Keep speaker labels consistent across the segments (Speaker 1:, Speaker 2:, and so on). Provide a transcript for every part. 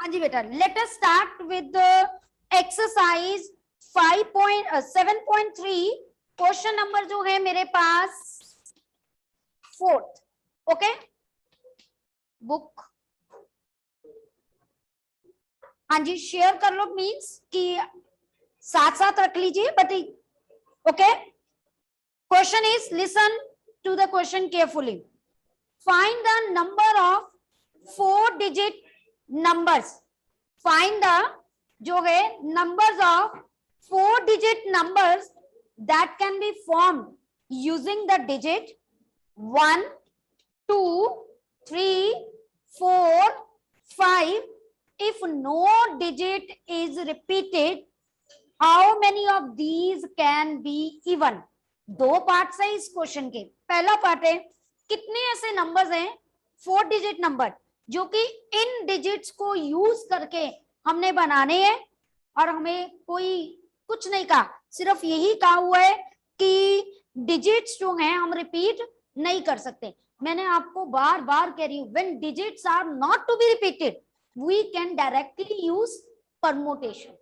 Speaker 1: हाँ जी बेटा, let us start with exercise 7.3। Question number जो है मेरे पास 4th। ओके, बुक हाँ जी शेयर कर लो, मीन्स कि साथ साथ रख लीजिए। But okay, question is, listen to the question carefully. Find the number of 4 digit numbers. Find the जो है numbers of 4 digit numbers that can be formed using the digit 1, 2, 3, 4, 5. If no digit is repeated, how many of these can be even? दो parts है इस question के। पहला part है कितने ऐसे नंबर्स हैं 4 डिजिट नंबर जो कि इन डिजिट्स को यूज करके हमने बनाने हैं, और हमें कोई कुछ नहीं कहा, सिर्फ यही कहा हुआ है कि डिजिट्स जो हैं हम रिपीट नहीं कर सकते। मैंने आपको बार बार कह रही हूं, when digits are not to be repeated we can directly use permutation.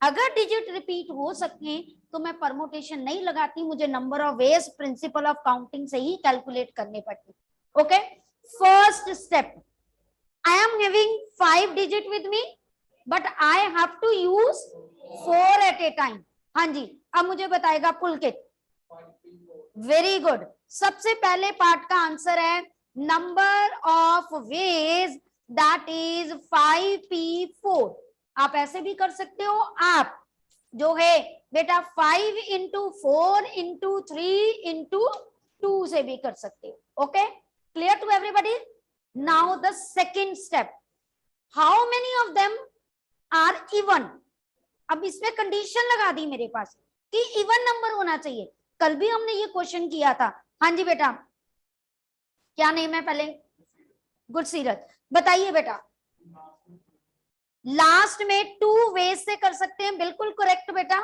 Speaker 1: अगर डिजिट रिपीट हो सकते हैं तो मैं परमोटेशन नहीं लगाती, मुझे number of ways principle of counting से ही कैलकुलेट करने पड़ते। Okay, first step, I am having 5 digit with me but I have to use 4 at a time. हाँ जी, अब मुझे बताएगा पुलकित। वेरी गुड, सबसे पहले पार्ट का आंसर है number of ways that is 5p4। आप ऐसे भी कर सकते हो, आप जो है बेटा 5 इंटू 4 इंटू 3 इंटू 2 से भी कर सकते हो। Okay, clear to everybody? Now the second step, how many of them are even. अब इसमें कंडीशन लगा दी मेरे पास कि इवन नंबर होना चाहिए। कल भी हमने ये क्वेश्चन किया था। हाँ जी बेटा, क्या नेम है पहले? गुरसीरत, बताइए बेटा। लास्ट में 2 वेज से कर सकते हैं, बिल्कुल करेक्ट बेटा।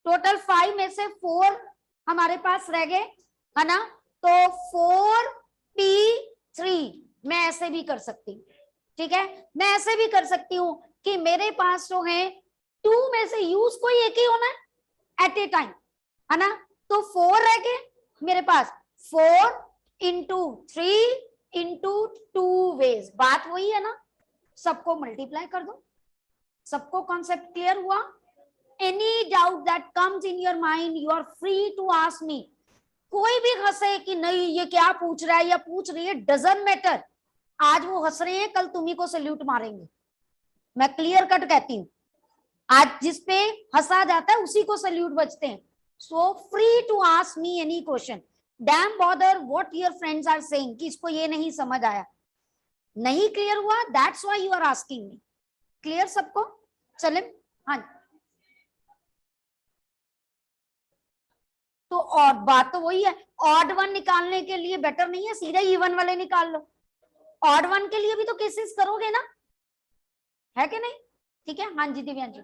Speaker 1: टोटल 5 में से 4 हमारे पास रह गए, है ना? तो 4p3 मैं ऐसे भी कर सकती हूँ। ठीक है, मैं ऐसे भी कर सकती हूँ कि मेरे पास जो है 2 में से यूज कोई एक ही होना है एट ए टाइम, है ना? तो 4 रह गए मेरे पास, 4 इंटू 3 इंटू 2 वेज। बात वही है ना, सबको मल्टीप्लाई कर दो। सबको कॉन्सेप्ट क्लियर हुआ? Any doubt that comes in your mind you are free to ask me. कोई भी हंसे कि नहीं ये क्या पूछ रहा है या पूछ रही है, डजंट मैटर। आज वो हंस रहे हैं, कल तुम्ही को सैल्यूट मारेंगे। मैं क्लियर कट कहती हूँ, आज जिसपे हंसा जाता है उसी को सैल्यूट बजते हैं। So free to ask me any question. Damn bother what your friends are saying कि इसको ये नहीं समझ आया, नहीं क्लियर हुआ, that's why you are asking me. Clear सबको? चले, हाँ। तो और बात तो वही है, ऑड वन निकालने के लिए बेटर नहीं है सीधा इवन वाले निकाल लो। ऑड वन के लिए भी तो केसेस करोगे ना, है कि नहीं? ठीक है, हाँ जी दिव्या जी।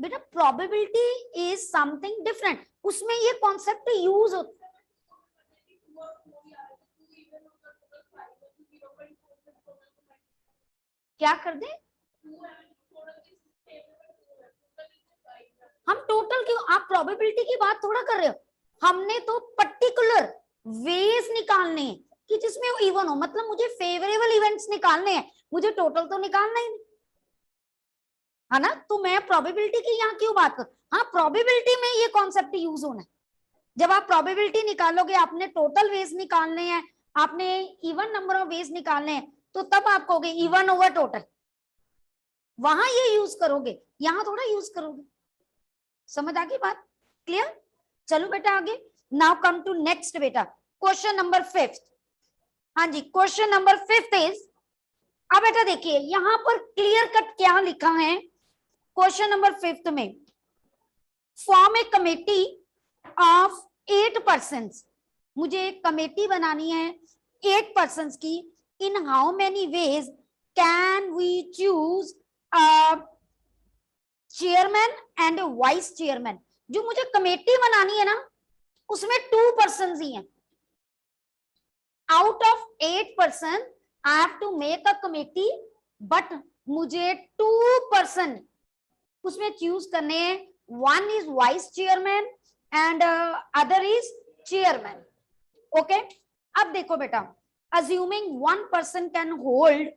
Speaker 1: बेटा प्रोबेबिलिटी इज समथिंग डिफरेंट, उसमें ये कॉन्सेप्ट यूज होता है। क्या कर दे? हम टोटल क्यों, आप प्रोबेबिलिटी की बात थोड़ा कर रहे हो। हमने तो पर्टिकुलर वेज निकालने हैं कि जिसमें वो इवन हो, मतलब मुझे फेवरेबल इवेंट्स निकालने हैं, मुझे टोटल तो निकालना ही नहीं, है ना? तो मैं प्रोबेबिलिटी की यहाँ क्यों बात कर। हाँ, प्रोबेबिलिटी में ये कॉन्सेप्ट यूज होना है। जब आप प्रोबेबिलिटी निकालोगे, आपने टोटल वेज निकालने हैं, आपने इवन नंबर ऑफ वेज निकालने हैं, तो तब आप कहोगे इवन ओवर टोटल, वहां ये यूज करोगे, यहां थोड़ा यूज करोगे। समझ आ गई बात? क्लियर? चलो बेटा आगे। नाउ कम टू नेक्स्ट बेटा, क्वेश्चन नंबर 5। हाँ जी, क्वेश्चन नंबर 5 इज, अब बेटा देखिए यहां पर क्लियर कट क्या लिखा है क्वेश्चन नंबर 5 में, form a committee of 8 persons. मुझे एक कमेटी बनानी है 8 पर्सन्स की। In how many ways can we choose chairman and vice chairman. जो मुझे कमेटी बनानी है ना, उसमें 2 पर्सन्स ही हैं। Out of 8 person I have to make a committee, but मुझे 2 पर्सन उसमें चूज करने हैं. One is vice chairman and other is chairman. Okay, अब देखो बेटा, assuming 1 person can hold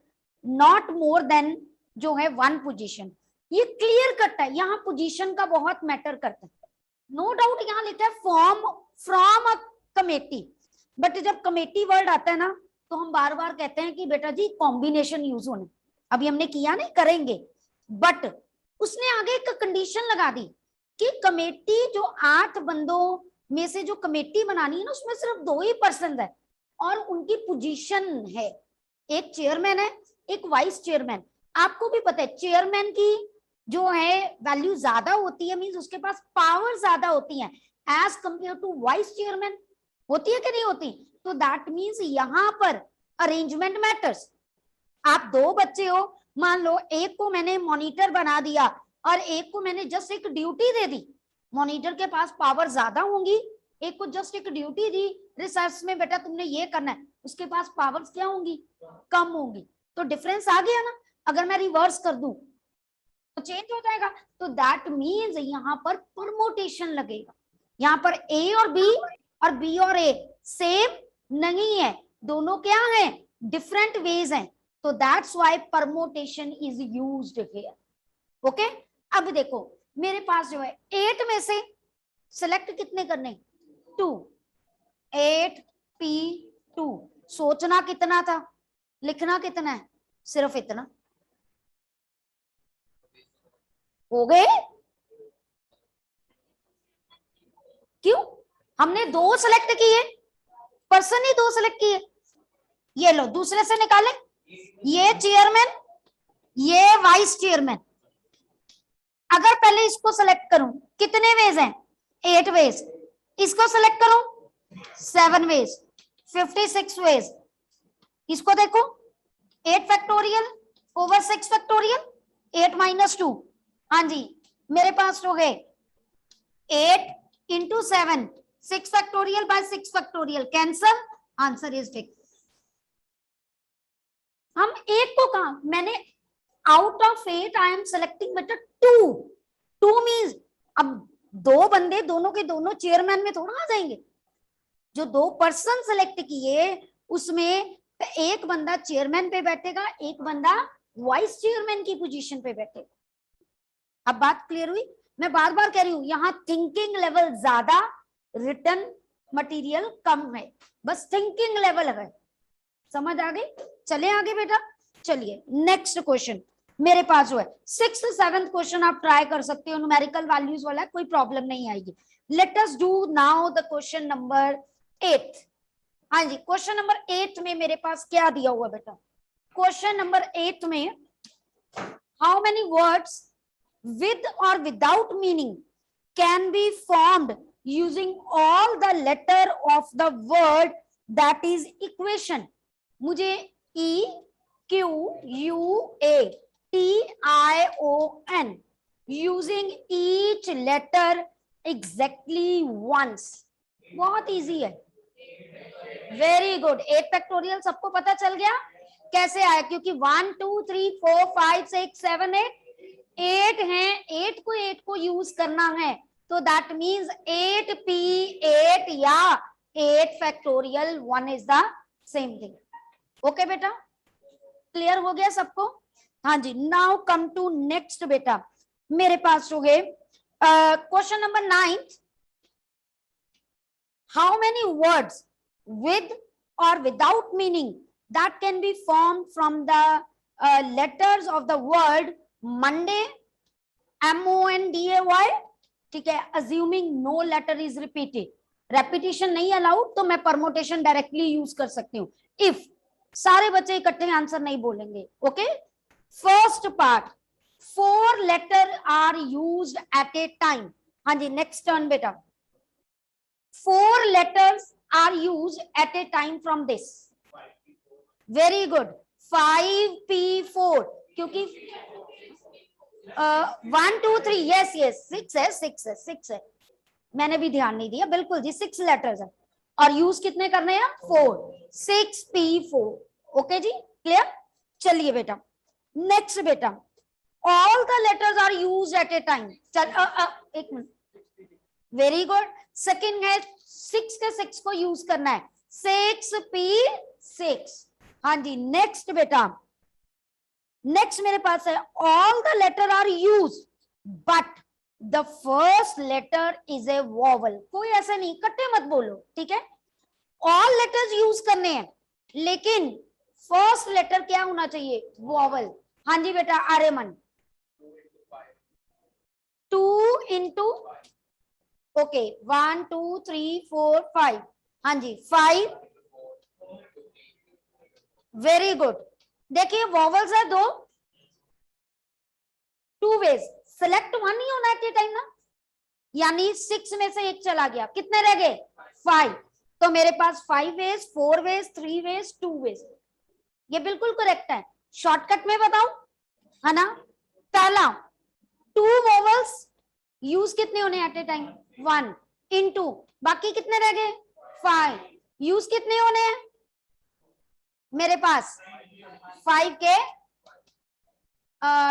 Speaker 1: not more than जो है 1 पोजीशन. ये क्लियर कट है, यहाँ पोजीशन का बहुत मैटर करता है. नो डाउट यहाँ लिखा है form from a committee, but जब कमेटी वर्ड आता है ना तो हम बार बार कहते हैं कि बेटा जी कॉम्बिनेशन यूज होना. अभी हमने किया नहीं, करेंगे, बट उसने आगे एक कंडीशन लगा दी कि कमेटी जो 8 बंदों में से जो कमेटी बनानी है ना उसमें सिर्फ 2 ही पर्सन है और उनकी पोजीशन है, एक चेयरमैन है, एक वाइस चेयरमैन. आपको भी पता है चेयरमैन की जो है वैल्यू ज्यादा होती है, मींस उसके पास पावर ज्यादा होती है as compare to vice chairman. होती है कि नहीं होती? तो दैट मींस यहाँ पर अरेंजमेंट मैटर्स. आप 2 बच्चे हो, मान लो एक को मैंने मॉनिटर बना दिया और एक को मैंने जस्ट एक ड्यूटी दे दी. मॉनिटर के पास पावर ज्यादा होंगी, एक को जस्ट एक ड्यूटी दी रिसर्च में, बेटा तुमने ये करना है, उसके पास पावर्स क्या होंगी? कम होंगी. तो डिफरेंस आ गया ना. अगर मैं रिवर्स कर दूं तो चेंज हो जाएगा. तो दैट मीन्स यहाँ पर परमोटेशन लगेगा. यहाँ पर ए और बी और बी और ए सेम नहीं है, दोनों क्या है? डिफरेंट वेज हैं. तो that's why permutation is used here. Okay, अब देखो मेरे पास जो है 8 में से सिलेक्ट कितने करने? 2. 8p2. सोचना कितना था, लिखना कितना है? सिर्फ इतना. हो गए? क्यों? हमने 2 सिलेक्ट किए, पर्सन ही 2 सिलेक्ट किए. ये लो दूसरे से निकाले, ये चेयरमैन, ये वाइस चेयरमैन. अगर पहले इसको सेलेक्ट करूं, कितने वेज हैं? 8 वेज. इसको सेलेक्ट करूं 7 वेज, 56 वेज. इसको देखो 8 फैक्टोरियल ओवर 6 फैक्टोरियल, 8 माइनस 2. हाँ जी, मेरे पास हो गए 8 into 7, 6 factorial by 6 factorial, cancel, answer is fix. हम एक को कहा, मैंने out of 8 I am selecting बेटा 2. 2 मीन्स अब 2 बंदे दोनों के दोनों चेयरमैन में थोड़ा आ जाएंगे. जो 2 पर्सन सेलेक्ट किए उसमें एक बंदा चेयरमैन पे बैठेगा, एक बंदा वाइस चेयरमैन की पोजीशन पे बैठेगा. अब बात क्लियर हुई? मैं बार बार कह रही हूं यहाँ थिंकिंग लेवल ज्यादा, रिटन मटेरियल कम है. बस थिंकिंग लेवल है. समझ आ गई? चले आगे बेटा. चलिए नेक्स्ट क्वेश्चन मेरे पास जो है 6th 7th क्वेश्चन आप ट्राई कर सकते हो, न्यूमेरिकल वैल्यूज वाला है, कोई प्रॉब्लम नहीं आएगी. Let us do now the question number 8. हाँ जी, क्वेश्चन नंबर 8 में मेरे पास क्या दिया हुआ बेटा? क्वेश्चन नंबर 8 में how many words with or without meaning can be formed using all the letter of the word that is equation. मुझे E Q U A T I O N using each letter exactly once. बहुत easy है. Very good. 8 factorial सबको पता चल गया कैसे आया? क्योंकि 1 2 3 4 5 6 7 8 हैं, 8 को यूज करना है. तो दैट मीन्स 8p8 या 8 factorial 1 is the same thing. Okay बेटा, क्लियर हो गया सबको? हाँ जी. नाउ कम टू नेक्स्ट बेटा. मेरे पास हो गए question number 9. How many words with or without meaning that can be formed from the letters of the word Monday, MONDAY. ठीक है, assuming no letter is repeated. repetition नहीं allowed, तो मैं परमोटेशन डायरेक्टली यूज कर सकती हूँ if सारे बच्चे इकट्ठे आंसर नहीं बोलेंगे. Okay, first part 4 letter are used at a time. हाँ जी, नेक्स्ट टर्न बेटा. 4 letters are used at a time from this. Very good. 5p4 क्योंकि 1 2 3 yes 6 है. मैंने भी ध्यान नहीं दिया. बिल्कुल जी, 6 लेटर्स है. और यूज कितने करने हैं? 4, 6p4। ओके जी, क्लियर? चलिए बेटा नेक्स्ट बेटा, all the letters are use at a time. चल एक मिनट, वेरी गुड। सेकंड है 6 के 6 को यूज करना है, 6p6। हाँ जी, नेक्स्ट बेटा, नेक्स्ट मेरे पास है all the letter are use but the first letter is a vowel. कोई ऐसा नहीं, कट्टे मत बोलो, ठीक है? ऑल लेटर्स यूज करने हैं लेकिन फर्स्ट लेटर क्या होना चाहिए? वॉवल। हाँ जी बेटा आर्यमन, 2 इंटू, ओके 1 2 3 4 5। हाँ जी 5, वेरी गुड। देखिए वॉवल्स है 2, 2 वेज, सिलेक्ट 1 ही होना है टाइम ना, यानी 6 में से 1 चला गया, कितने रह गए? 5। तो मेरे पास 5 वेज, 4 वेज, 3 वेज, 2 वेज, ये बिल्कुल करेक्ट है। शॉर्टकट में बताऊं, है ना? पहला 2 वोवल्स यूज कितने होने एट ए टाइम? 1 इंटू, बाकी कितने रह गए? 5। यूज कितने होने हैं मेरे पास? 5 के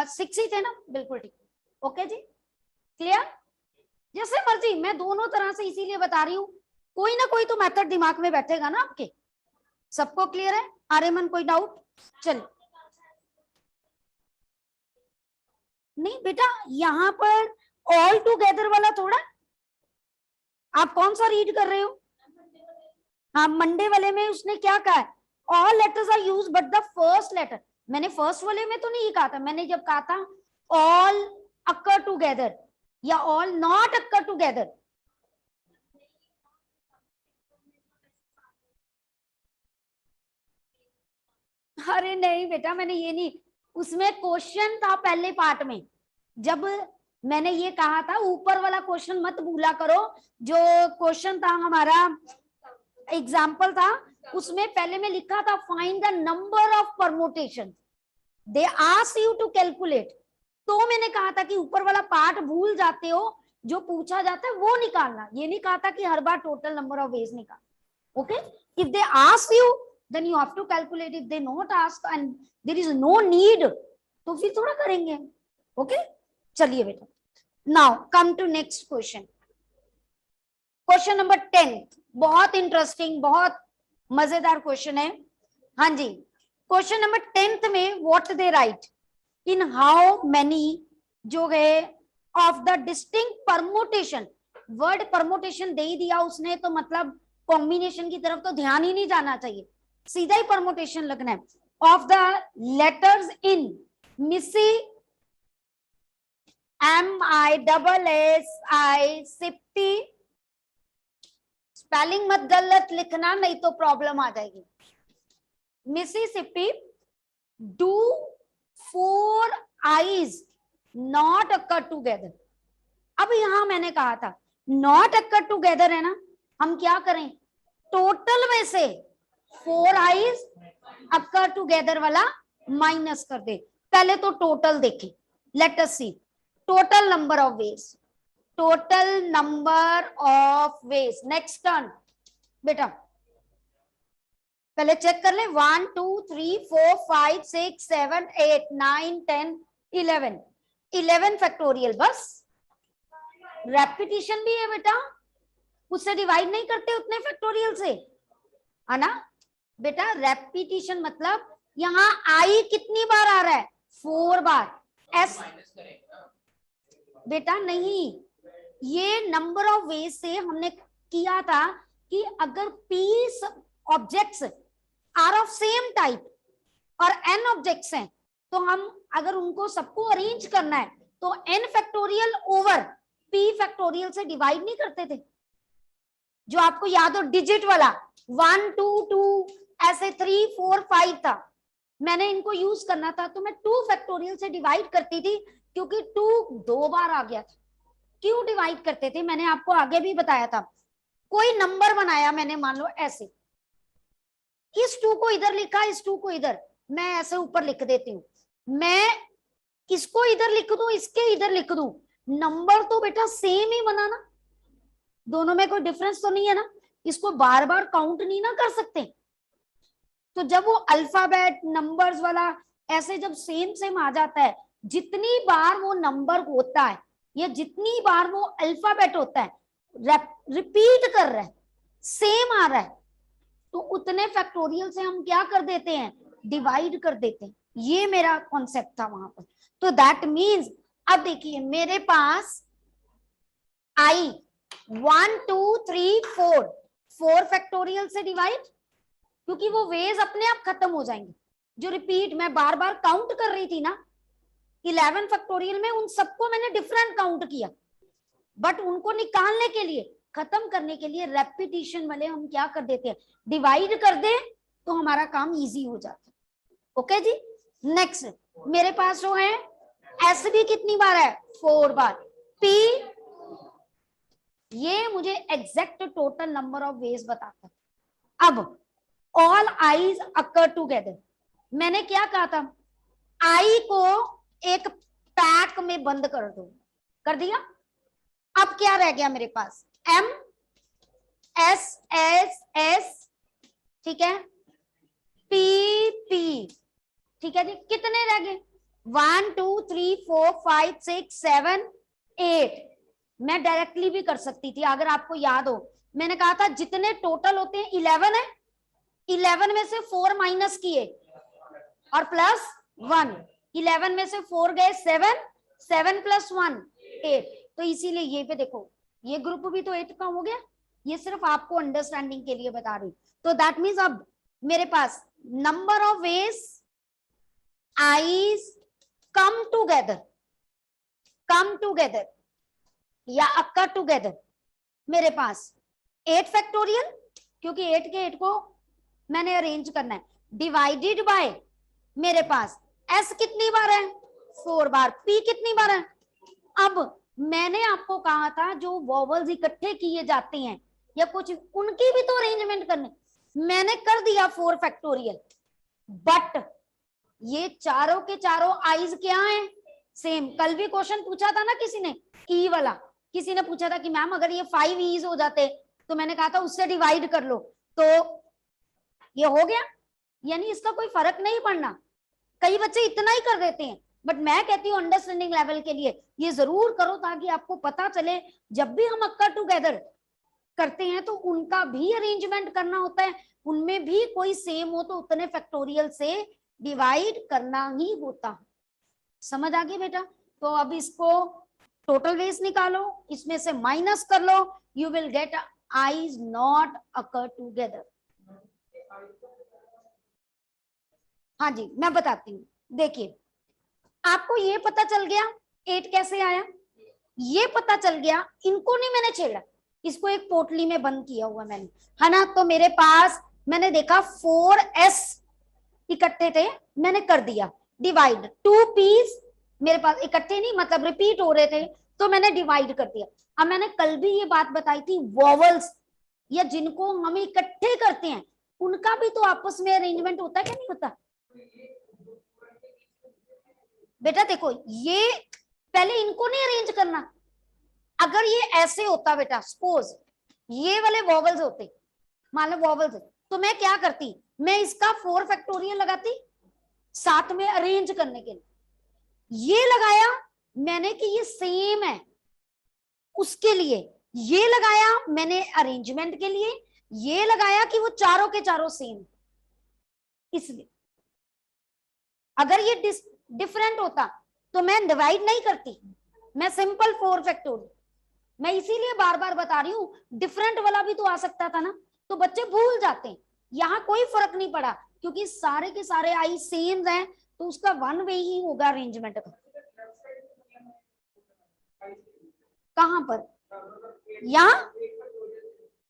Speaker 1: 6 ही थे ना, बिल्कुल ठीक। ओके जी, क्लियर? जैसे मर्जी, मैं दोनों तरह से इसीलिए बता रही हूँ, कोई ना कोई तो मेथड दिमाग में बैठेगा ना आपके। सबको क्लियर है? आर्यमन कोई डाउट? चल नहीं बेटा, यहां पर ऑल टुगेदर वाला थोड़ा, आप कौन सा रीड कर रहे हो? हाँ मंडे वाले में उसने क्या कहा है? All letters are use but the first letter. मैंने फर्स्ट वाले में तो नहीं कहा था, मैंने जब कहा था ऑल अकर टुगेदर या ऑल नॉट अकर टुगेदर। अरे नहीं बेटा, मैंने ये नहीं, उसमें क्वेश्चन था पहले पार्ट में, जब मैंने ये कहा था ऊपर वाला क्वेश्चन मत भूला करो, जो क्वेश्चन था हमारा एग्जाम्पल था, उसमें पहले में लिखा था find the number of permutation, they ask you to calculate. तो मैंने कहा था कि ऊपर वाला पार्ट भूल जाते हो, जो पूछा जाता है वो निकालना, ये नहीं कहा था कि हर बार टोटल नंबर ऑफ वेज निकाल। Okay, if they ask you then you have to calculate, if they not ask and there is no need तो फिर थोड़ा करेंगे। ओके चलिए बेटा, now come to next question, question number 10। बहुत interesting, बहुत मजेदार क्वेश्चन है। हाँ जी, क्वेश्चन नंबर 10 में what they write, in how many जो है of the distinct permutation, word permutation दे ही दिया उसने तो मतलब कॉम्बिनेशन की तरफ तो ध्यान ही नहीं जाना चाहिए, सीधा ही परमुटेशन लगना है। ऑफ द लेटर्स इन मिसी MISSI सिप्टी, स्पेलिंग मत गलत लिखना नहीं तो प्रॉब्लम आ जाएगी। Mississippi, do 4 eyes not occur together. अब यहां मैंने कहा था नॉट अकर टुगेदर है ना, हम क्या करें? टोटल में से 4 आईज अकर टुगेदर वाला माइनस कर दे। पहले तो टोटल देखें, let us see total number of ways, total number of ways. Next turn बेटा, पहले चेक कर ले, 1 2 3 4 5 6 7 8 9 10 11, 11 फैक्टोरियल। बस रेपिटेशन भी है बेटा, उससे डिवाइड नहीं करते उतने फैक्टोरियल से, है ना बेटा? रेपिटेशन मतलब यहाँ आई कितनी बार आ रहा है? 4 बार। एस बेटा नहीं, ये नंबर ऑफ वेज से हमने किया था कि अगर P objects are of same type और एन ऑब्जेक्ट्स हैं तो हम अगर उनको सबको अरेंज करना है तो N factorial over P factorial से डिवाइड नहीं करते थे, जो आपको याद हो डिजिट वाला 1 2 2 ऐसे 3 4 5 था, मैंने इनको यूज करना था तो मैं 2 फैक्टोरियल से डिवाइड करती थी क्योंकि 2 2 बार आ गया था। क्यों डिवाइड करते थे मैंने आपको आगे भी बताया था। कोई नंबर बनाया मैंने, मान लो ऐसे, इस 2 को इधर लिखा, इस 2 को इधर, मैं ऐसे ऊपर लिख देती हूँ, मैं इसको इधर लिख दूं, इसके इधर लिख दूं, नंबर तो बेटा सेम ही बना ना, दोनों में कोई डिफरेंस तो नहीं है ना। इसको बार बार काउंट नहीं ना कर सकते। तो जब वो अल्फाबेट नंबर्स वाला ऐसे जब सेम सेम आ जाता है, जितनी बार वो नंबर होता है या जितनी बार वो अल्फाबेट होता है, रिपीट कर रहा है, सेम आ रहा है, तो उतने फैक्टोरियल से हम क्या कर देते हैं, डिवाइड कर देते हैं। ये मेरा कॉन्सेप्ट था वहां पर। तो दैट मीन्स अब देखिए मेरे पास आई 1 2 3 4 फैक्टोरियल से डिवाइड, क्योंकि वो वेज अपने आप खत्म हो जाएंगे। जो रिपीट मैं बार बार काउंट कर रही थी ना 11 फैक्टोरियल में, उन सबको मैंने डिफरेंट काउंट किया, बट उनको निकालने के लिए, खत्म करने के लिए रेपिटेशन वाले हम क्या कर देते हैं, डिवाइड कर दे, तो हमारा काम इजी हो जाता है। ओके जी। नेक्स्ट मेरे पास जो है एस भी कितनी बार है, 4 बार। पी ये मुझे exact total number of veg बताता है। अब ऑल आईज अकर टुगेदर, मैंने क्या कहा था, आई को एक पैक में बंद कर दो, कर दिया। अब क्या रह गया मेरे पास, एम एस एस एस, ठीक है, पी पी, ठीक है जी। कितने रह गए, 1 2 3 4 5 6 7 8। मैं डायरेक्टली भी कर सकती थी, अगर आपको याद हो मैंने कहा था जितने टोटल होते हैं 11 है, 11 में से 4 माइनस किए और प्लस 1, 11 में से 4 गए 7, 7 प्लस 1 8। तो इसीलिए ये पे देखो ये ग्रुप भी तो 8 का हो गया। ये सिर्फ आपको अंडरस्टैंडिंग के लिए बता रही। तो दैट मीन्स अब मेरे पास number of ways I's come together या अक्कर टूगेदर, मेरे पास 8 फैक्टोरियल, क्योंकि 8 के 8 को मैंने अरेंज करना है, डिवाइडेड बाय मेरे पास एस कितनी बार है, 4 बार, पी कितनी बार है। अब मैंने आपको कहा था जो वॉवल्स इकट्ठे किए जाते हैं या कुछ, उनकी भी तो अरेंजमेंट करने, मैंने कर दिया 4 फैक्टोरियल, बट ये चारों के चारों आईज क्या हैं, सेम। कल भी क्वेश्चन पूछा था ना किसी ने, ई वाला, किसी ने पूछा था कि मैम अगर ये 5 ईज हो जाते, तो मैंने कहा था उससे डिवाइड कर लो, तो ये हो गया, यानी इसका कोई फर्क नहीं पड़ना। कई बच्चे इतना ही कर देते हैं, बट मैं कहती हूँ अंडरस्टैंडिंग लेवल के लिए ये जरूर करो, ताकि आपको पता चले जब भी हम अक्कर टुगेदर करते हैं तो उनका भी अरेंजमेंट करना होता है, उनमें भी कोई सेम हो तो उतने फैक्टोरियल से डिवाइड करना ही होता। समझ आ गई बेटा। तो अब इसको टोटल वेज निकालो, इसमें से माइनस कर लो, you will get I's not occur together. हाँ जी मैं बताती हूँ। देखिए आपको ये पता चल गया 8 कैसे आया, ये पता चल गया। इनको नहीं मैंने छेड़ा, इसको एक पोटली में बंद किया हुआ मैंने, है ना। तो मेरे पास मैंने देखा 4s इकट्ठे थे, मैंने कर दिया डिवाइड। 2 पीस मेरे पास इकट्ठे नहीं, मतलब रिपीट हो रहे थे, तो मैंने डिवाइड कर दिया। अब मैंने कल भी ये बात बताई थी, वॉवल्स या जिनको हम इकट्ठे करते हैं उनका भी तो आपस में अरेंजमेंट होता है क्या, नहीं होता बेटा। देखो ये पहले इनको नहीं अरेंज करना, अगर ये ऐसे होता बेटा, सपोज ये वाले वॉवल्स होते, मान लो वॉवल्स, तो मैं क्या करती, मैं इसका 4 फैक्टोरियल लगाती साथ में अरेंज करने के लिए। ये लगाया मैंने कि ये सेम है, उसके लिए ये लगाया मैंने अरेंजमेंट के लिए, ये लगाया कि वो चारों के चारों सेम। इसलिए अगर ये डिफरेंट होता तो मैं डिवाइड नहीं करती, मैं सिंपल 4 फैक्टोरियल। मैं इसीलिए बार बार बता रही हूँ, डिफरेंट वाला भी तो आ सकता था ना, तो बच्चे भूल जाते हैं। यहाँ कोई फर्क नहीं पड़ा, क्योंकि सारे के सारे आई सेम हैं, तो उसका 1 वे ही होगा अरेंजमेंट का। कहां पर, यहाँ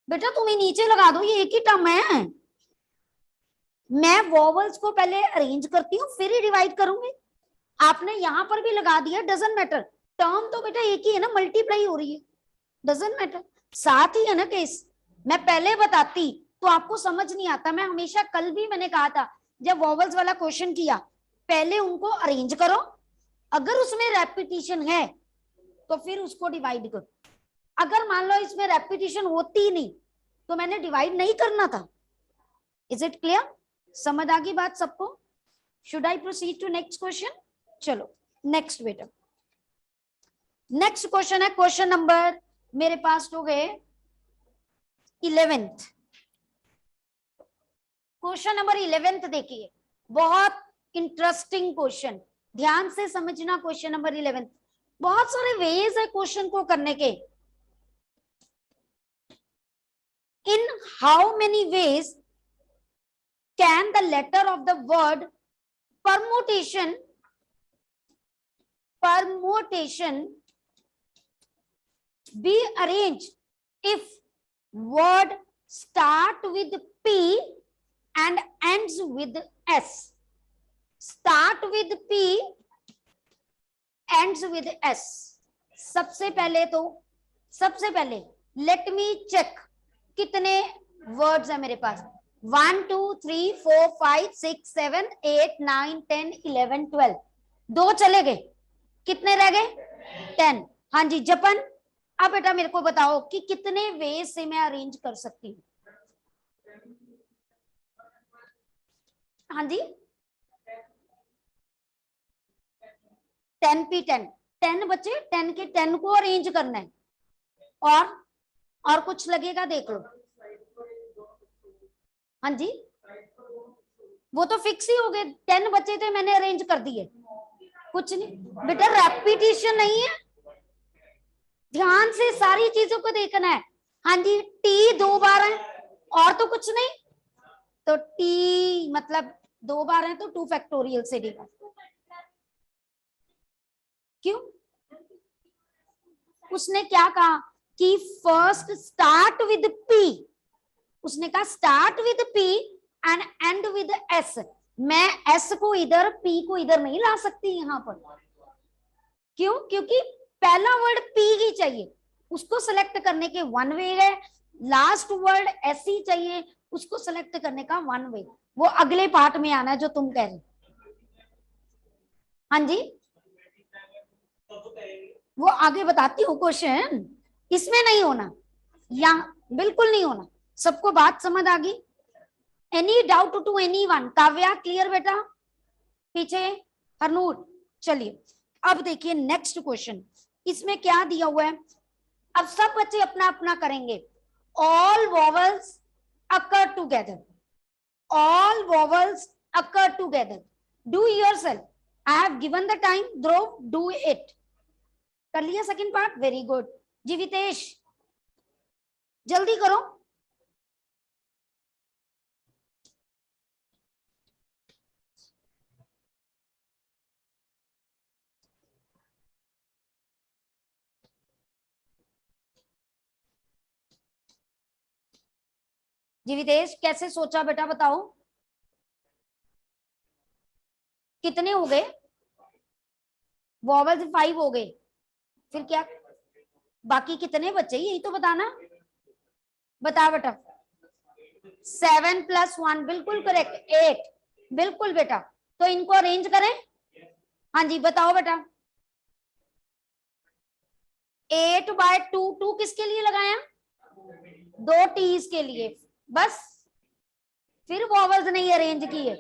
Speaker 1: बेटा तुम्हें नीचे लगा दो, ये एक ही टर्म है। मैं वॉवल्स को पहले अरेंज करती हूँ फिर ही डिवाइड करूंगी। आपने यहां पर भी लगा दिया, डजंट मैटर, टर्म तो बेटा एक ही है ना, मल्टीप्लाई हो रही है, डजंट मैटर, साथ ही है ना केस। मैं पहले बताती तो आपको समझ नहीं आता। मैं हमेशा, कल भी मैंने कहा था जब वॉवल्स वाला क्वेश्चन किया, पहले उनको अरेंज करो, अगर उसमें रेपिटेशन है तो फिर उसको डिवाइड करो। अगर मान लो इसमें रेपिटेशन होती ही नहीं तो मैंने डिवाइड नहीं करना था। Is it clear? समझ आ गई बात सबको? Should I proceed to next question? चलो नेक्स्ट बेटा, नेक्स्ट क्वेश्चन है क्वेश्चन नंबर मेरे पास हो गए 11th। क्वेश्चन नंबर 11th देखिए, बहुत इंटरेस्टिंग क्वेश्चन, ध्यान से समझना। क्वेश्चन नंबर 11, बहुत सारे वेज है क्वेश्चन को करने के। In how many ways can the letter of the word permutation be arranged if word start with P and ends with S? Start with P, ends with S. सबसे पहले let me check कितने words है मेरे पास। 1 2 3 4 5 6 7 8 9 10 11 12, 2 चले गए, कितने रह गए? 10। हाँ जी जपन, अब बेटा मेरे को बताओ कि कितने वे से मैं अरेंज कर सकती हूँ। हाँ जी 10 बच्चे, 10 के 10 को अरेंज करना है। और कुछ लगेगा देख लो। हाँ जी वो तो फिक्स ही हो गए, 10 बच्चे थे मैंने अरेंज कर दिए, कुछ नहीं बेटा, रेपिटेशन नहीं है, ध्यान से सारी चीजों को देखना है। हाँ जी टी 2 बार है और तो कुछ नहीं, तो टी मतलब 2 बार है तो 2 फैक्टोरियल से डिवाइड। क्यों? उसने क्या कहा कि फर्स्ट स्टार्ट विद पी, उसने कहा start with P and and with S. मैं एस को इधर पी को इधर नहीं ला सकती यहां पर। क्यों? क्योंकि पहला वर्ड पी ही चाहिए, उसको सेलेक्ट करने के 1 वे है, लास्ट वर्ड एस ही चाहिए, उसको सेलेक्ट करने का 1 वे। वो अगले पार्ट में आना है जो तुम कह रहे। हाँ जी वो आगे बताती हूँ क्वेश्चन, इसमें नहीं होना, यहाँ बिल्कुल नहीं होना। सबको बात समझ आ गई? Any doubt to any one? Kavya clear बेटा? पीछे हरनूर? चलिए अब देखिए नेक्स्ट क्वेश्चन, इसमें क्या दिया हुआ है। अब सब बच्चे अपना अपना करेंगे। All vowels occur together, all vowels occur together, do yourself. I have given the time, Dhruv do it. कर लिया second part? Very good. Jeevitesh जल्दी करो। जीवितेश कैसे सोचा बेटा बताओ? कितने हो गए? वॉवल्स 5 हो गए, फिर क्या बाकी कितने बचे यही तो बताना। बता बेटा। 7 + 1 बिल्कुल करेक्ट, 8 बिल्कुल बेटा। तो इनको अरेंज करें। हाँ जी बताओ बेटा। 8/2, 2 किसके लिए लगाया? 2 टीज के लिए, बस। फिर वॉवल्स नहीं अरेंज किए,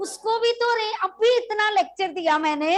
Speaker 1: उसको भी तो अभी इतना लेक्चर दिया मैंने,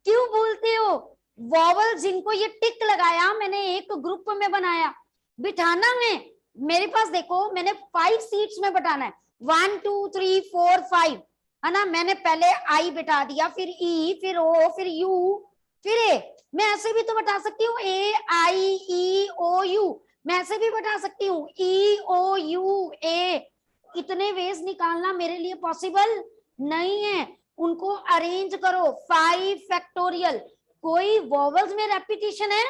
Speaker 1: क्यों भूलते हो? वॉवल जिनको ये टिक लगाया मैंने एक ग्रुप में बनाया, बिठाना है मेरे पास। देखो मैंने 5 सीट्स में बिठाना है, 1 2 3 4 5 है ना। मैंने पहले आई बिठा दिया, फिर ई, फिर ओ, फिर यू, फिर ए। मैं ऐसे भी तो बता सकती हूँ ए आई ई ओ यू, मैं ऐसे भी बता सकती हूँ ई ओ यू ए। इतने वेज निकालना मेरे लिए पॉसिबल नहीं है, उनको अरेंज करो 5 फैक्टोरियल। कोई वॉवल्स में रेपिटेशन है?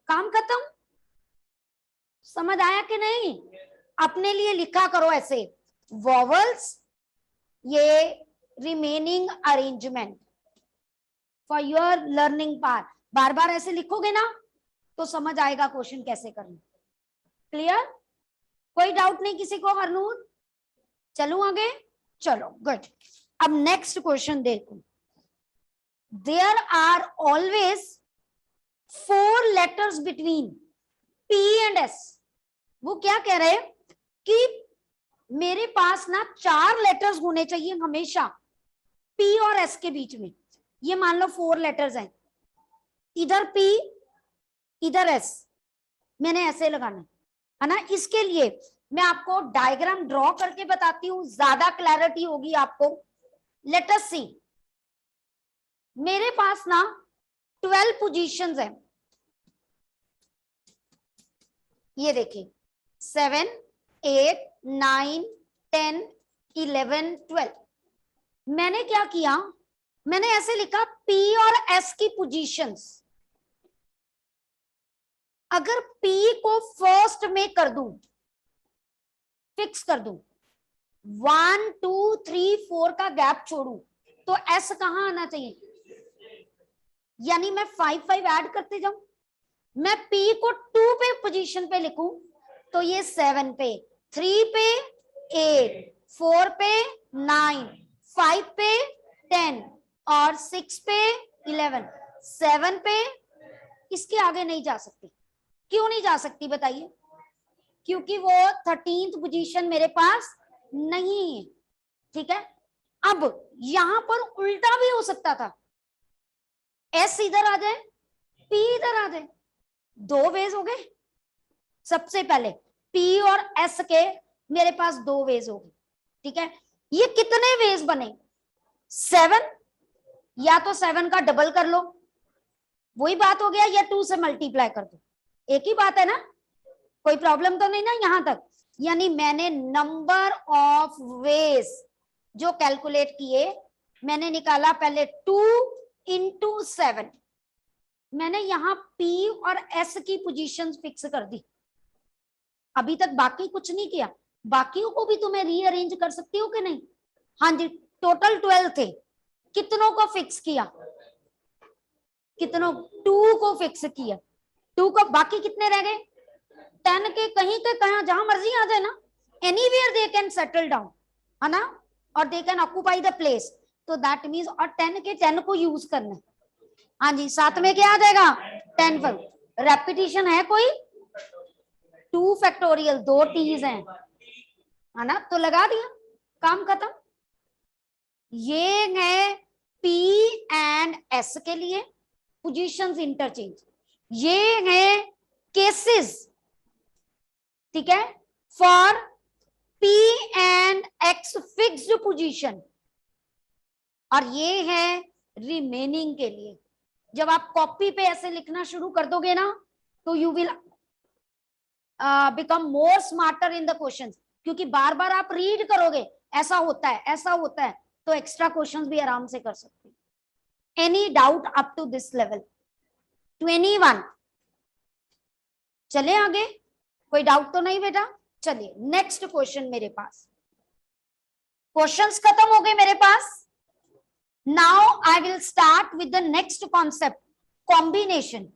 Speaker 1: काम खत्म। समझ आया कि नहीं? अपने लिए लिखा करो ऐसे, वॉवल्स ये remaining arrangement for your learning part. बार बार ऐसे लिखोगे ना तो समझ आएगा क्वेश्चन कैसे करना। क्लियर? कोई डाउट नहीं किसी को? हरनूर चलूं आगे? चलो गुड। अब नेक्स्ट क्वेश्चन देखो। There are always 4 letters between P and S. वो क्या कह रहे हैं कि मेरे पास ना 4 लेटर्स होने चाहिए हमेशा पी और एस के बीच में। ये मान लो 4 लेटर्स हैं, इधर पी इधर एस, मैंने ऐसे लगाना है ना। इसके लिए मैं आपको डायग्राम ड्रॉ करके बताती हूँ, ज्यादा क्लैरिटी होगी आपको। लेट अस सी, मेरे पास ना 12 पोजीशंस हैं। ये देखिए 7 8 9 10 11 12। मैंने क्या किया, मैंने ऐसे लिखा P और S की पोजीशंस। अगर P को फर्स्ट में कर दूं, फिक्स कर दूं, 1 2 3 4 का गैप छोड़ू, तो S कहां आना चाहिए, यानी मैं 5 5 ऐड करते जाऊं। मैं P को 2 पे पोजीशन पे लिखूं तो ये 7 पे, 3 पे 8, 4 पे 9, 5 पे 10 और 6 पे 11, 7 पे, इसके आगे नहीं जा सकती। क्यों नहीं जा सकती बताइए, क्योंकि वो 13th पोजीशन मेरे पास नहीं है। ठीक है, अब यहां पर उल्टा भी हो सकता था, एस इधर आ जाए पी इधर आ जाए, 2 वेज हो गए। सबसे पहले पी और एस के मेरे पास 2 वेज हो गए। ठीक है, ये कितने वेज बने, 7, या तो 7 का डबल कर लो, वही बात हो गया, या 2 से मल्टीप्लाई कर दो, एक ही बात है ना, कोई प्रॉब्लम तो नहीं ना यहां तक। यानी मैंने नंबर ऑफ वेज जो कैलकुलेट किए, मैंने निकाला पहले 2 इंटू 7। मैंने यहां P और S की पोजीशंस फिक्स कर दी। अभी तक बाकी कुछ नहीं किया, बाकियों को भी तुम्हें रीअरेंज कर सकती हो कि नहीं। हाँ जी, टोटल 12 थे, कितनों को फिक्स किया, कितनों, 2 को फिक्स किया, 2 को, बाकी कितने रह गए, 10 के कहीं के कहीं जहां मर्जी आ जाए ना, anywhere they can settle down, है ना, और they can occupy the place. तो दैट मींस, और 10 के 10 को यूज करना। हाँ जी, साथ में क्या आ जाएगा 10 पर, रेपिटेशन है कोई, 2 फैक्टोरियल, 2 टीज हैं, है ना, तो लगा दिया, काम खत्म। ये है P एंड S के लिए पोजीशंस इंटरचेंज, ये है केसेस, ठीक है, for P and X fixed position, और ये है रिमेनिंग के लिए। जब आप कॉपी पे ऐसे लिखना शुरू कर दोगे ना, तो you will become more smarter in the questions, क्योंकि बार बार आप रीड करोगे, ऐसा होता है ऐसा होता है, तो एक्स्ट्रा क्वेश्चंस भी आराम से कर सकते हैं। Any doubt up to this level, 21? चले आगे, कोई डाउट तो नहीं बेटा। चलिए नेक्स्ट क्वेश्चन मेरे पास, क्वेश्चंस खत्म हो गए मेरे पास। Now I will start with the next concept, combination.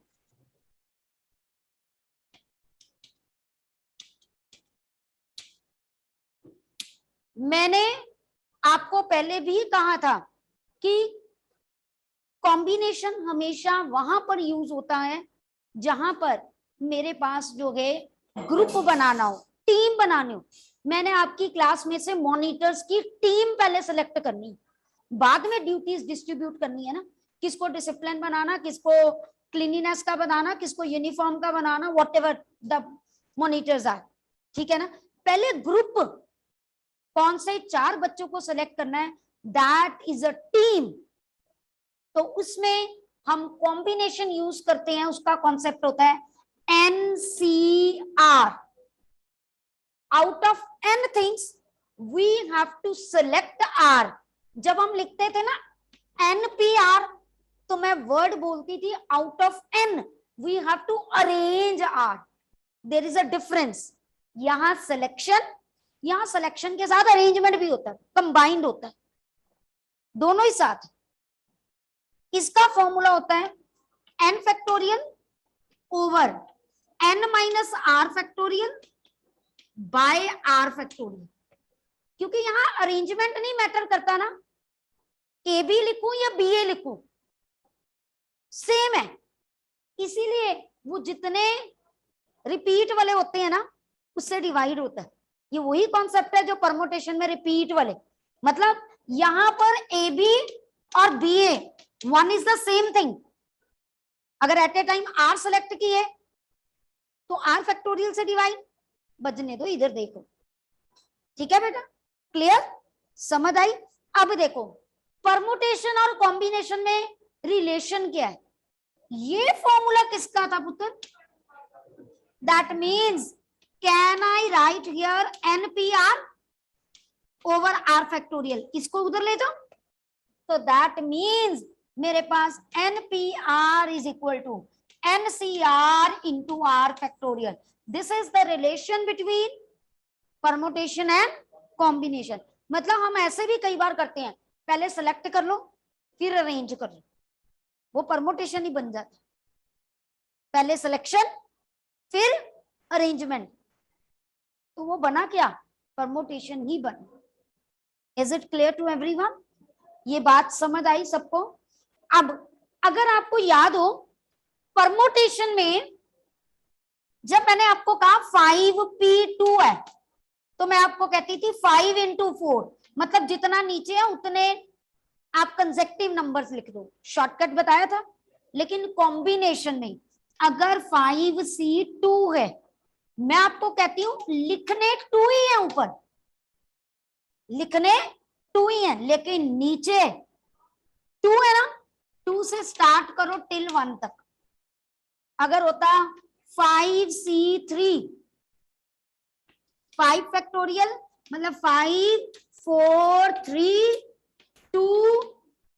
Speaker 1: मैंने आपको पहले भी कहा था कि कॉम्बिनेशन हमेशा वहां पर यूज होता है जहां पर मेरे पास जो है ग्रुप बनाना हो, टीम बनानी हो। मैंने आपकी क्लास में से मॉनिटर्स की टीम पहले सेलेक्ट करनी, बाद में ड्यूटीज डिस्ट्रीब्यूट करनी है ना, किसको डिसिप्लिन बनाना, किसको क्लीनिनेस का बनाना, किसको यूनिफॉर्म का बनाना, whatever the monitors are. ठीक है ना, पहले ग्रुप कौन से 4 बच्चों को सेलेक्ट करना है, दैट इज अ टीम। तो उसमें हम कॉम्बिनेशन यूज करते हैं, उसका कॉन्सेप्ट होता है NCR। Out of n things we have to select R। जब हम लिखते थे ना NPR, तो मैं वर्ड बोलती थी out of n we have to arrange R। There is a difference, यहां सिलेक्शन के साथ अरेंजमेंट भी होता है, कंबाइंड होता है, दोनों ही साथ। इसका फॉर्मूला होता है n factorial over n minus r factorial by r factorial. क्योंकि यहां अरेंजमेंट नहीं मैटर करता ना, ए बी लिखूं या बी ए लिखूं, सेम है। इसीलिए वो जितने रिपीट वाले होते हैं ना, उससे डिवाइड होता है। ये वही कॉन्सेप्ट है जो परमुटेशन में रिपीट वाले, मतलब यहां पर ए बी और B A one is the same thing. अगर at a time R select किए तो आर फैक्टोरियल से डिवाइड, बचने दो, इधर देखो, ठीक है बेटा, क्लियर, समझ आई। अब देखो परमुटेशन और कॉम्बिनेशन में रिलेशन क्या है, ये फॉर्मूला किसका था पुत्र, that means can I write here NPR over R factorial, इसको उधर ले जाओ, तो दैट मीन्स मेरे पास NPR is equal to NCR into R factorial. This is the relation between permutation and combination. मतलब हम ऐसे भी कई बार करते हैं, पहले सेलेक्ट कर लो फिर अरेंज कर लो, वो परमुटेशन ही बन जाता, पहले सिलेक्शन फिर अरेंजमेंट, तो वो बना क्या, परमुटेशन ही बना। Is it clear to everyone, ये बात समझ आई सबको। अब अगर आपको याद हो परमुटेशन में जब मैंने आपको कहा 5p2 है, तो मैं आपको कहती थी 5 into 4, मतलब जितना नीचे है उतने आप कंसेक्टिव नंबर्स लिख दो, शॉर्टकट बताया था। लेकिन कॉम्बिनेशन में अगर 5C2 है, मैं आपको कहती हूं लिखने 2 ही है, ऊपर लिखने 2 ही है, लेकिन नीचे 2 है ना, 2 से स्टार्ट करो टिल 1 तक। अगर होता 5C3, 5 फैक्टोरियल मतलब 5 4 3 2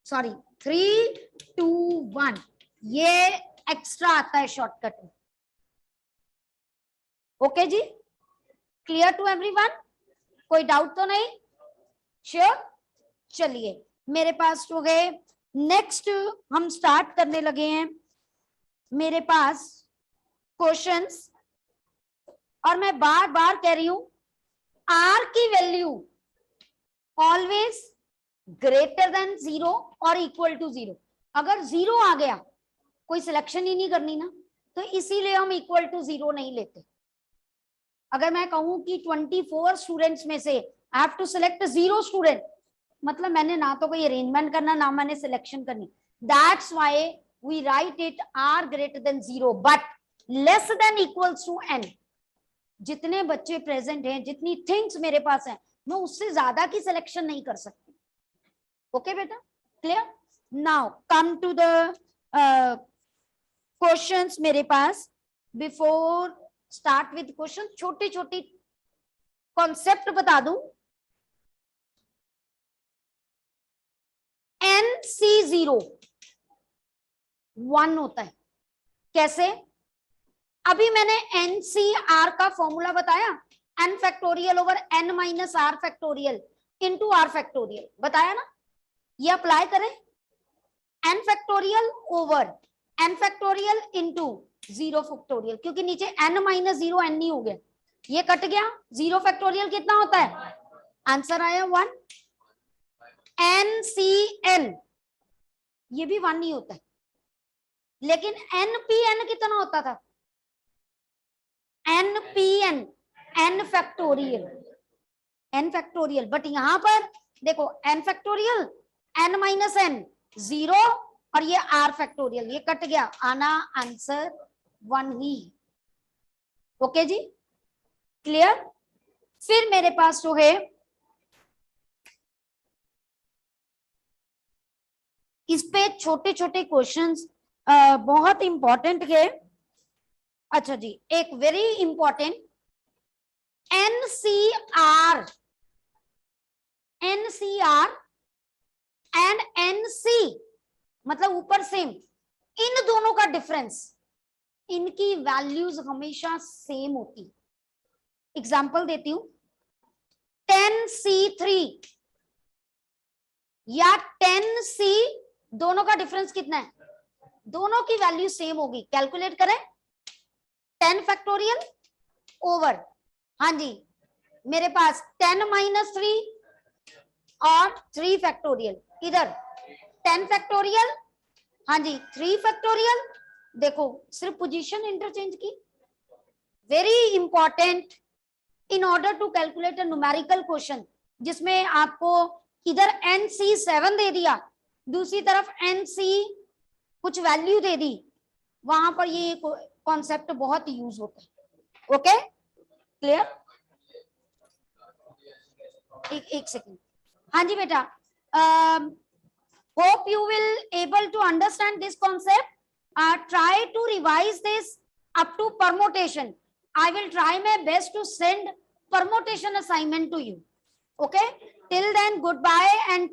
Speaker 1: सॉरी 3 2 1, ये एक्स्ट्रा आता है शॉर्टकट में। ओके जी, क्लियर टू एवरीवन, कोई डाउट तो नहीं, श्योर। चलिए मेरे पास हो गए, नेक्स्ट हम स्टार्ट करने लगे हैं, मेरे पास क्वेश्चंस, और मैं बार बार कह रही हूं आर की वैल्यू ऑलवेज ग्रेटर देन 0 और इक्वल टू 0। अगर 0 आ गया कोई सिलेक्शन ही नहीं करनी ना, तो इसीलिए हम इक्वल टू 0 नहीं लेते। अगर मैं कहूं कि 24 स्टूडेंट्स में से I have to select 0 student, मतलब मैंने ना तो कोई अरेंजमेंट करना ना मैंने सिलेक्शन करनी, that's why we write it R greater than 0 but less than equals to n। जितने बच्चे प्रेजेंट हैं, जितनी थिंग्स मेरे पास हैं, मैं उससे ज्यादा की सिलेक्शन नहीं कर सकती। ओके बेटा, clear. Now come to the questions मेरे पास। बिफोर स्टार्ट विद क्वेश्चन, छोटी छोटी कॉन्सेप्ट बता दूं। NC0 1 होता है, कैसे, अभी मैंने NCR का फॉर्मूला बताया, n factorial over n minus R factorial into R factorial बताया ना, ये अप्लाई करें, n factorial over n factorial into 0 factorial, क्योंकि नीचे n माइनस 0 n ही हो गया, ये कट गया, 0 फैक्टोरियल कितना होता है, आंसर आया 1। NCN ये भी 1 ही होता है, लेकिन NPN कितना होता था, NPN n फैक्टोरियल, बट यहां पर देखो n factorial n minus n 0 और ये r फैक्टोरियल, ये कट गया, आना आंसर 1 ही। ओके जी, क्लियर। फिर मेरे पास जो है इस पे छोटे छोटे क्वेश्चंस बहुत इंपॉर्टेंट है। अच्छा जी, एक very important NCR and NC मतलब ऊपर सेम, इन दोनों का डिफरेंस, इनकी वैल्यूज हमेशा सेम होती। एग्जांपल देती हूं, 10C3 या 10C, दोनों का डिफरेंस कितना है, दोनों की वैल्यू सेम होगी, कैलकुलेट करें, 10 फैक्टोरियल ओवर, हाँ जी मेरे पास 10 माइनस 3 और 3 फैक्टोरियल, इधर 10 फैक्टोरियल, हाँ जी 3 फैक्टोरियल, देखो सिर्फ पोजीशन इंटरचेंज की, very important in order to calculate a numerical question जिसमें आपको इधर NC7 दे दिया, दूसरी तरफ NC कुछ वैल्यू दे दी, वहां पर ये कॉन्सेप्ट बहुत यूज होता है. Okay, clear? एक सेकेंड. हाँ जी बेटा, hope you will able to understand this concept. Try to revise this up to permutation. I will try my best to send permutation assignment to you. Okay, till then, goodbye and